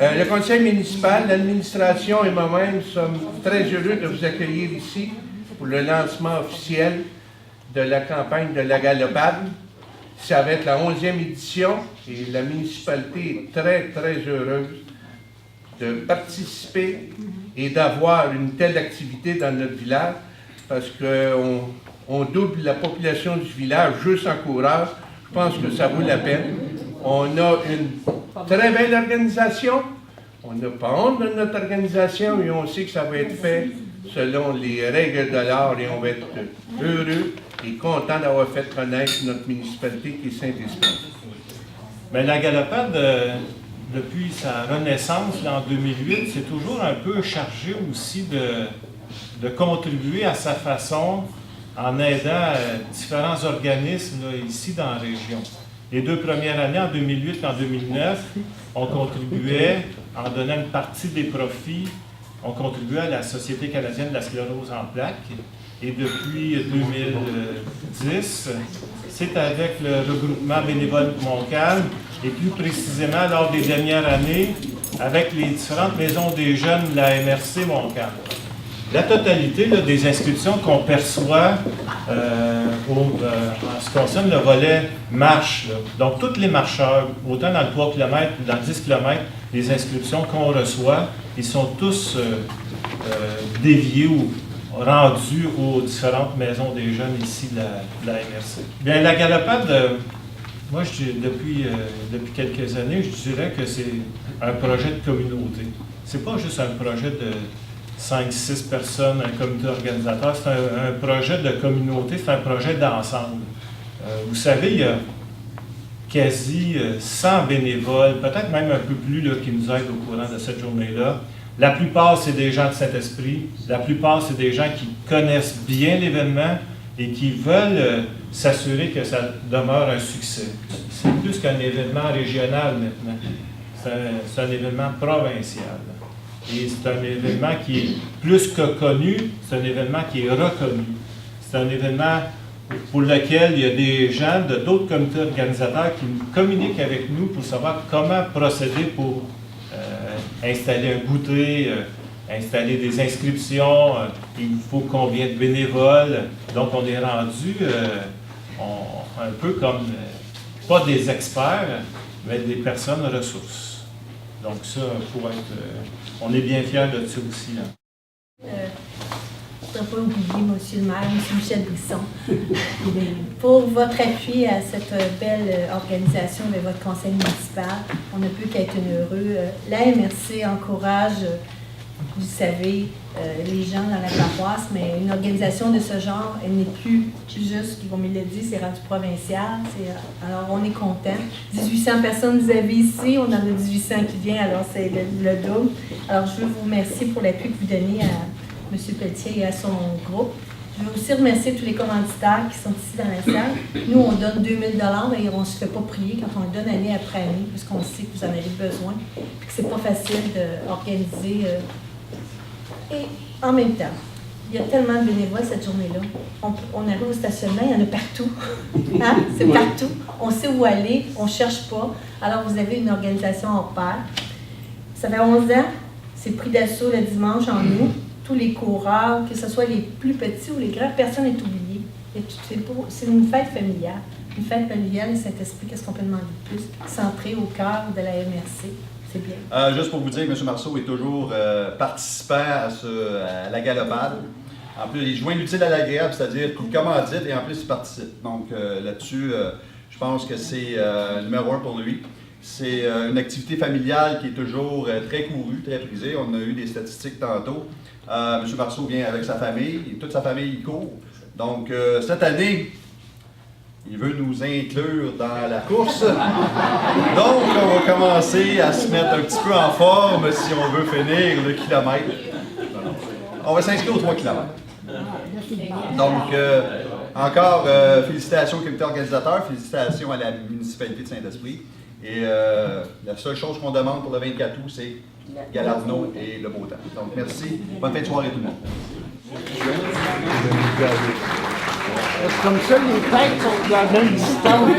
Le conseil municipal, l'administration et moi-même sommes très heureux de vous accueillir ici pour le lancement officiel de la campagne de la Galopade. Ça va être la 11e édition et la municipalité est très, très heureuse de participer et d'avoir une telle activité dans notre village parce qu'on double la population du village juste en courage. Je pense que ça vaut la peine. On a une très belle organisation. On n'a pas honte de notre organisation et on sait que ça va être fait selon les règles de l'art et on va être heureux et content d'avoir fait connaître notre municipalité qui est Saint-Esprit. Bien, la Galopade, depuis sa renaissance là, en 2008, c'est toujours un peu chargé aussi de contribuer à sa façon en aidant différents organismes là, ici dans la région. Les 2 premières années, en 2008 et en 2009, on contribuait, en donnant une partie des profits, on contribuait à la Société canadienne de la sclérose en plaques. Et depuis 2010, c'est avec le regroupement bénévole Montcalm, et plus précisément lors des dernières années, avec les différentes maisons des jeunes de la MRC Montcalm. La totalité là, des inscriptions qu'on perçoit en ce qui concerne le volet marche, là. Donc tous les marcheurs, autant dans le 3 km que dans le 10 km, les inscriptions qu'on reçoit, ils sont tous déviés ou rendus aux différentes maisons des jeunes ici de la MRC. Bien, la Galopade, moi, depuis quelques années, je dirais que c'est un projet de communauté. C'est pas juste un projet de 5-6 personnes, un comité organisateur, c'est un projet de communauté, c'est un projet d'ensemble. Vous savez, il y a quasi 100 bénévoles, peut-être même un peu plus, là, qui nous aident au courant de cette journée-là. La plupart, c'est des gens de Saint-Esprit. La plupart, c'est des gens qui connaissent bien l'événement et qui veulent s'assurer que ça demeure un succès. C'est plus qu'un événement régional maintenant. C'est un événement provincial. Et c'est un événement qui est plus que connu, c'est un événement qui est reconnu. C'est un événement pour lequel il y a des gens de d'autres comités organisateurs qui communiquent avec nous pour savoir comment procéder pour installer un goûter, installer des inscriptions, il faut combien de bénévoles. Donc on est rendu un peu comme, pas des experts, mais des personnes ressources. Donc ça, on est bien fiers de ça aussi. Là. Je ne pas oublier Monsieur le maire, M. Michel Brisson, pour votre appui à cette belle organisation de votre conseil municipal. On ne peut qu'être heureux. La MRC encourage, vous savez, les gens dans la paroisse, mais une organisation de ce genre, elle n'est plus juste, comme il l'a dit, c'est rendu provincial. Alors, on est content. 1800 personnes vous avez ici, on en a 1800 qui viennent, alors c'est le double. Alors, je veux vous remercier pour l'appui que vous donnez à M. Pelletier et à son groupe. Je veux aussi remercier tous les commanditaires qui sont ici dans la salle. Nous, on donne 2000 $ et on ne se fait pas prier quand on le donne année après année, puisqu'on sait que vous en avez besoin, et que ce n'est pas facile d'organiser. Et en même temps, il y a tellement de bénévoles cette journée-là. On arrive au stationnement, il y en a partout. Hein? C'est partout. On sait où aller, on ne cherche pas. Alors, vous avez une organisation hors pair. Ça fait 11 ans, c'est pris d'assaut le dimanche en août. Tous les coureurs, que ce soit les plus petits ou les grands, personne n'est oublié. C'est une fête familiale. Une fête familiale, Saint-Esprit, qu'est-ce qu'on peut demander de plus? Centrée au cœur de la MRC. C'est bien. Juste pour vous dire, M. Marceau est toujours participant à la Galopade. En plus, il joint l'utile à l'agréable, c'est-à-dire qu'il commandite et en plus il participe. Donc là-dessus, je pense que c'est numéro 1 pour lui. C'est une activité familiale qui est toujours très courue, très prisée. On a eu des statistiques tantôt. M. Marceau vient avec sa famille, et toute sa famille y court. Donc cette année, il veut nous inclure dans la course. Donc on va commencer à se mettre un petit peu en forme si on veut finir le kilomètre. On va s'inscrire aux 3 km. Donc encore félicitations au comité organisateur, félicitations à la municipalité de Saint-Esprit. Et la seule chose qu'on demande pour le 24 août, c'est Galarno et le beau temps. Donc merci, bonne fin de soirée tout le monde. Comme ça, les têtes sont de la même distance.